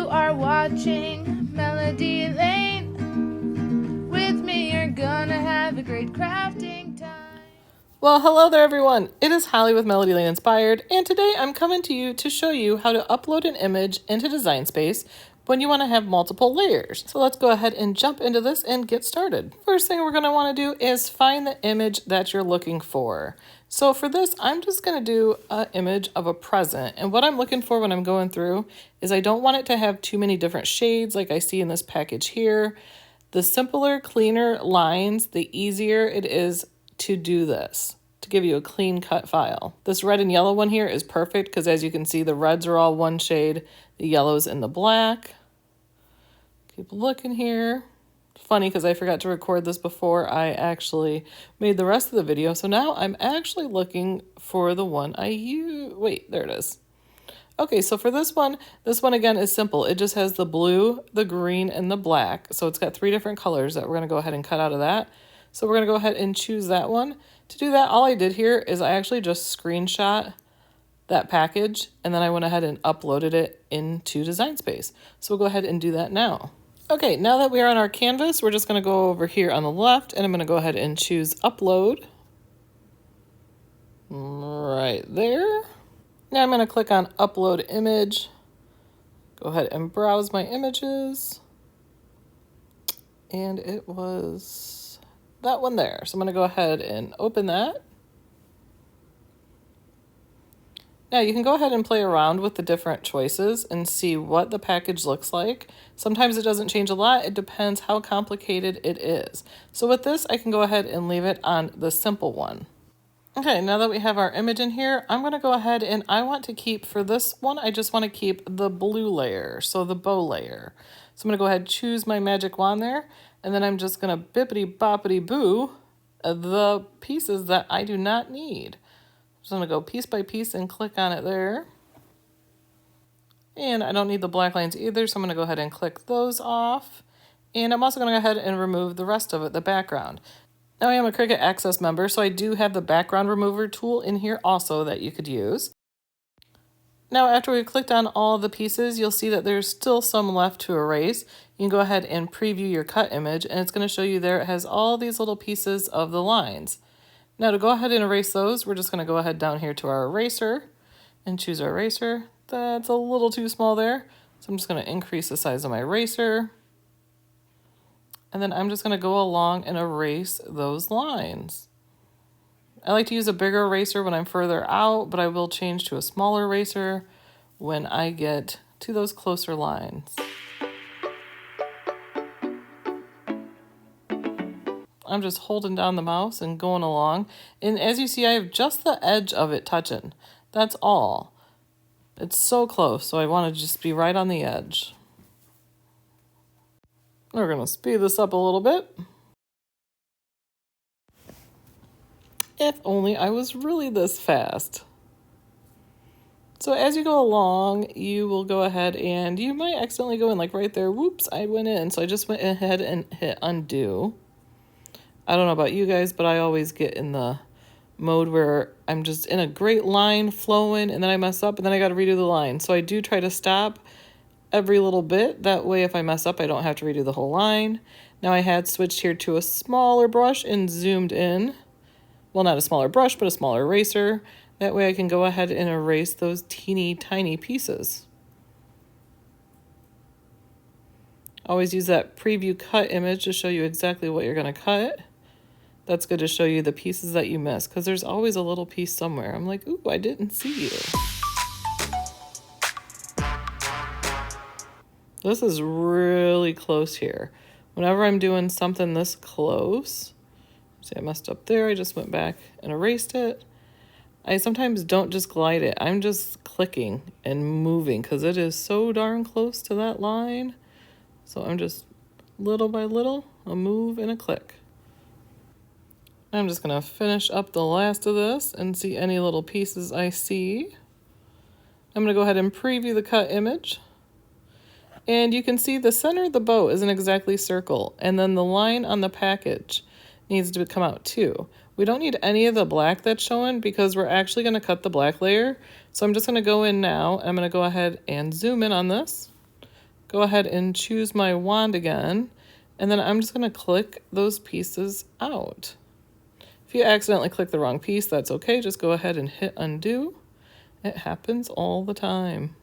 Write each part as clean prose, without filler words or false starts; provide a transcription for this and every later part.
You are watching Melody Lane. With me, you're gonna have a great crafting time. Well, hello there, everyone. It is Holly with Melody Lane Inspired, and today I'm coming to you to show you how to upload an image into Design Space when you want to have multiple layers. So let's go ahead and jump into this and get started. First thing we're going to want to do is find the image that you're looking for. So for this, I'm just going to do an image of a present. And what I'm looking for when I'm going through is I don't want it to have too many different shades like I see in this package here. The simpler, cleaner lines, the easier it is to do this, to give you a clean cut file. This red and yellow one here is perfect because as you can see, the reds are all one shade, the yellows and the black. Keep looking here. Funny because I forgot to record this before I actually made the rest of the video. So now I'm actually looking for the one I use. Wait, there it is. Okay, so for this one again is simple. It just has the blue, the green, and the black. So it's got 3 different colors that we're gonna go ahead and cut out of that. So we're gonna go ahead and choose that one. To do that, all I did here is I actually just screenshot that package and then I went ahead and uploaded it into Design Space. So we'll go ahead and do that now. Okay, now that we are on our canvas, we're just gonna go over here on the left and I'm gonna go ahead and choose upload. Right there. Now I'm gonna click on upload image. Go ahead and browse my images. And it was that one there. So I'm going to go ahead and open that. Now you can go ahead and play around with the different choices and see what the package looks like. Sometimes it doesn't change a lot. It depends how complicated it is. So with this, I can go ahead and leave it on the simple one. Okay, now that we have our image in here, I'm going to go ahead and I want to keep, for this one, I just want to keep the blue layer, so the bow layer. So I'm going to go ahead and choose my magic wand there, and then I'm just going to bippity-boppity-boo the pieces that I do not need. So I'm going to go piece by piece and click on it there. And I don't need the black lines either, so I'm going to go ahead and click those off. And I'm also going to go ahead and remove the rest of it, the background. Now I am a Cricut Access member, so I do have the background remover tool in here also that you could use. Now after we've clicked on all the pieces, you'll see that there's still some left to erase. You can go ahead and preview your cut image, and it's going to show you there it has all these little pieces of the lines. Now to go ahead and erase those, we're just going to go ahead down here to our eraser and choose our eraser. That's a little too small there, so I'm just going to increase the size of my eraser. And then I'm just going to go along and erase those lines. I like to use a bigger eraser when I'm further out, but I will change to a smaller eraser when I get to those closer lines. I'm just holding down the mouse and going along. And as you see, I have just the edge of it touching. That's all. It's so close, so I want to just be right on the edge. We're going to speed this up a little bit. If only I was really this fast. So as you go along, you will go ahead and you might accidentally go in like right there. Whoops, I went in. So I just went ahead and hit undo. I don't know about you guys, but I always get in the mode where I'm just in a great line flowing and then I mess up and then I got to redo the line. So I do try to stop every little bit. That way if I mess up, I don't have to redo the whole line. Now I had switched here to a smaller brush and zoomed in. Well, not a smaller brush, but a smaller eraser. That way I can go ahead and erase those teeny tiny pieces. Always use that preview cut image to show you exactly what you're going to cut. That's good to show you the pieces that you missed because there's always a little piece somewhere. I'm like, ooh, I didn't see you. This is really close here. Whenever I'm doing something this close, see I messed up there, I just went back and erased it. I sometimes don't just glide it, I'm just clicking and moving because it is so darn close to that line. So I'm just little by little, a move and a click. I'm just gonna finish up the last of this and see any little pieces I see. I'm gonna go ahead and preview the cut image. And you can see the center of the bow isn't exactly circle, and then the line on the package needs to come out too. We don't need any of the black that's showing because we're actually going to cut the black layer. So I'm just going to go in now. I'm going to go ahead and zoom in on this. go ahead and choose my wand again, and then I'm just going to click those pieces out. If you accidentally click the wrong piece, that's okay. Just go ahead and hit undo. It happens all the time.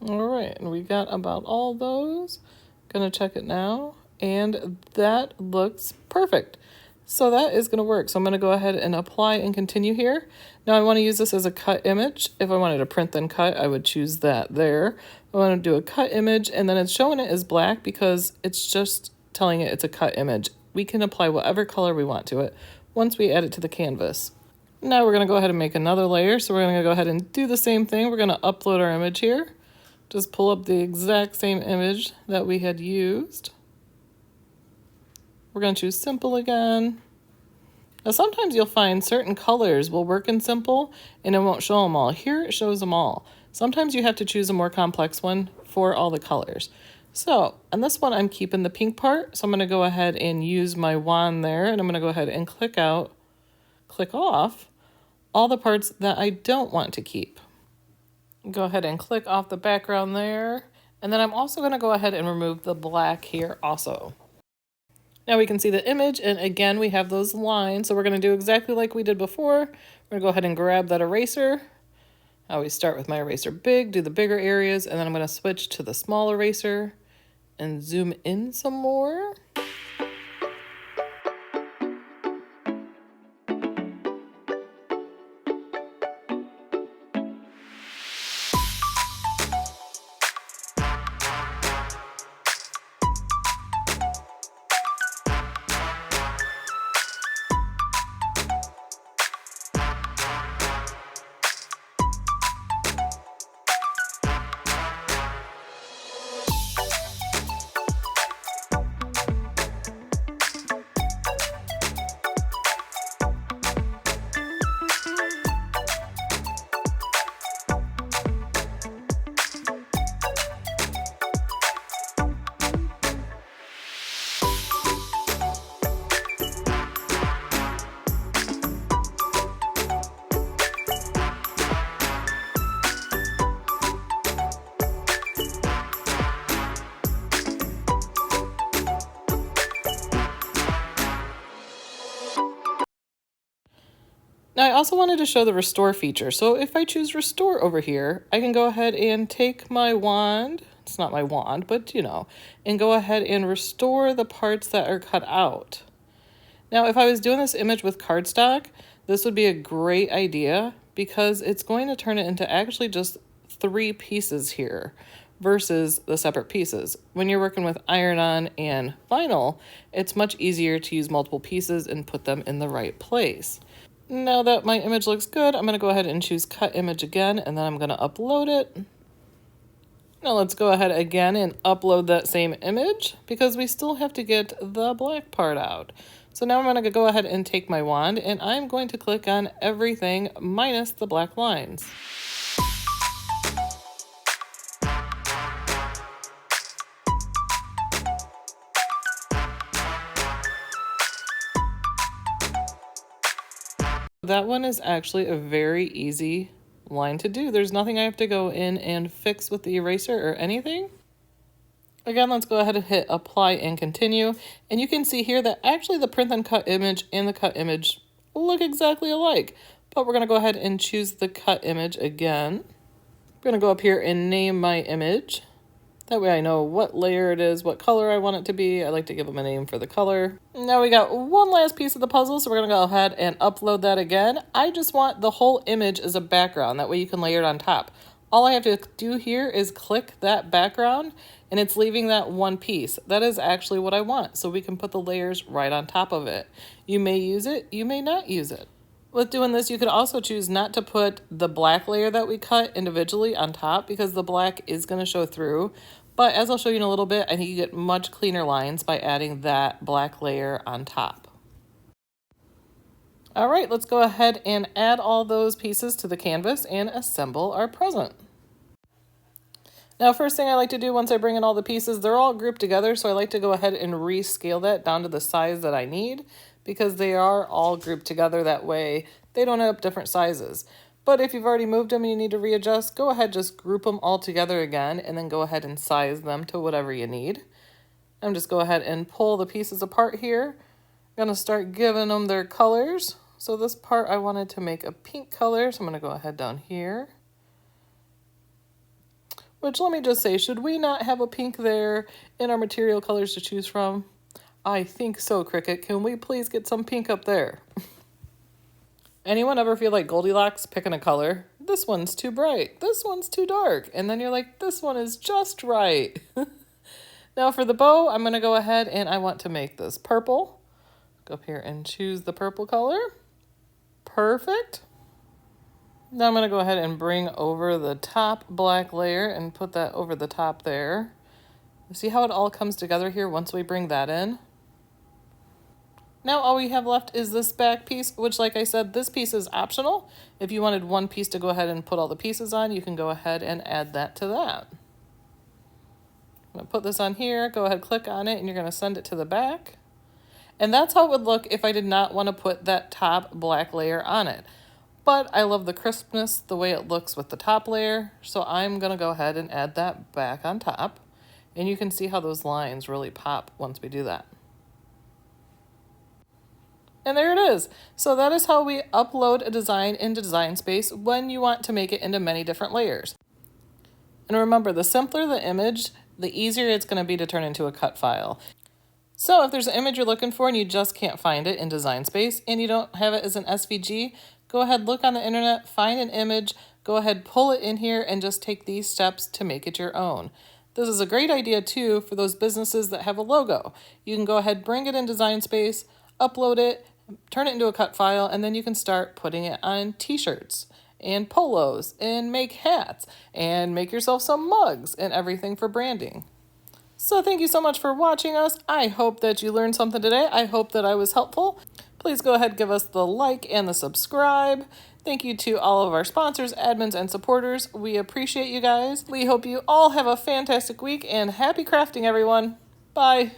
All right, and we got about all those. Gonna check it now, and that looks perfect. So that is gonna work. So I'm gonna go ahead and apply and continue here. Now I wanna use this as a cut image. If I wanted to print then cut, I would choose that there. I wanna do a cut image, and then it's showing it as black because it's just telling it it's a cut image. We can apply whatever color we want to it once we add it to the canvas. Now we're gonna go ahead and make another layer. So we're gonna go ahead and do the same thing. We're gonna upload our image here. Just pull up the exact same image that we had used. We're going to choose simple again. Now sometimes you'll find certain colors will work in simple and it won't show them all. Here it shows them all. Sometimes you have to choose a more complex one for all the colors. So on this one I'm keeping the pink part. So I'm going to go ahead and use my wand there, and I'm going to go ahead and click off all the parts that I don't want to keep. Go ahead and click off the background there. And then I'm also going to go ahead and remove the black here also. Now we can see the image, and again we have those lines. So we're going to do exactly like we did before. We're going to go ahead and grab that eraser. I always start with my eraser big, do the bigger areas, and then I'm going to switch to the small eraser and zoom in some more. Now I also wanted to show the restore feature. So if I choose restore over here, I can go ahead and take my wand, it's not my wand, but you know, and go ahead and restore the parts that are cut out. Now if I was doing this image with cardstock, this would be a great idea because it's going to turn it into actually just 3 pieces here versus the separate pieces. When you're working with iron-on and vinyl, it's much easier to use multiple pieces and put them in the right place. Now that my image looks good, I'm going to go ahead and choose cut image again, and then I'm going to upload it. Now let's go ahead again and upload that same image because we still have to get the black part out. So now I'm going to go ahead and take my wand, and I'm going to click on everything minus the black lines. That one is actually a very easy line to do. There's nothing I have to go in and fix with the eraser or anything. Again, let's go ahead and hit apply and continue. And you can see here that actually the print and cut image and the cut image look exactly alike. But we're going to go ahead and choose the cut image again. I'm going to go up here and name my image. That way I know what layer it is, what color I want it to be. I like to give them a name for the color. Now we got one last piece of the puzzle, so we're going to go ahead and upload that again. I just want the whole image as a background. That way you can layer it on top. All I have to do here is click that background, and it's leaving that one piece. That is actually what I want, so we can put the layers right on top of it. You may use it, you may not use it. With doing this, you could also choose not to put the black layer that we cut individually on top because the black is going to show through. But as I'll show you in a little bit, I think you get much cleaner lines by adding that black layer on top. All right, let's go ahead and add all those pieces to the canvas and assemble our present. Now, first thing I like to do once I bring in all the pieces, they're all grouped together, so I like to go ahead and rescale that down to the size that I need because they are all grouped together. That way they don't end up different sizes. But if you've already moved them and you need to readjust, go ahead, just group them all together again, and then go ahead and size them to whatever you need. I'm just go ahead and pull the pieces apart here. I'm gonna start giving them their colors. So this part I wanted to make a pink color, so I'm gonna go ahead down here. Which, let me just say, should we not have a pink there in our material colors to choose from? I think so, Cricut. Can we please get some pink up there? Anyone ever feel like Goldilocks picking a color? This one's too bright. This one's too dark. And then you're like, this one is just right. Now for the bow, I'm going to go ahead and I want to make this purple. Go up here and choose the purple color. Perfect. Now I'm going to go ahead and bring over the top black layer and put that over the top there. See how it all comes together here once we bring that in? Now all we have left is this back piece, which, like I said, this piece is optional. If you wanted one piece to go ahead and put all the pieces on, you can go ahead and add that to that. I'm going to put this on here, go ahead, click on it, and you're going to send it to the back. And that's how it would look if I did not want to put that top black layer on it. But I love the crispness, the way it looks with the top layer, so I'm going to go ahead and add that back on top. And you can see how those lines really pop once we do that. And there it is. So that is how we upload a design into Design Space when you want to make it into many different layers. And remember, the simpler the image, the easier it's going to be to turn into a cut file. So if there's an image you're looking for and you just can't find it in Design Space and you don't have it as an SVG, go ahead, look on the internet, find an image, go ahead, pull it in here, and just take these steps to make it your own. This is a great idea too for those businesses that have a logo. You can go ahead, bring it in Design Space, upload it, turn it into a cut file, and then you can start putting it on t-shirts and polos and make hats and make yourself some mugs and everything for branding. So thank you so much for watching us. I hope that you learned something today. I hope that I was helpful. Please go ahead, give us the like and the subscribe. Thank you to all of our sponsors, admins, and supporters. We appreciate you guys. We hope you all have a fantastic week and happy crafting, everyone. Bye.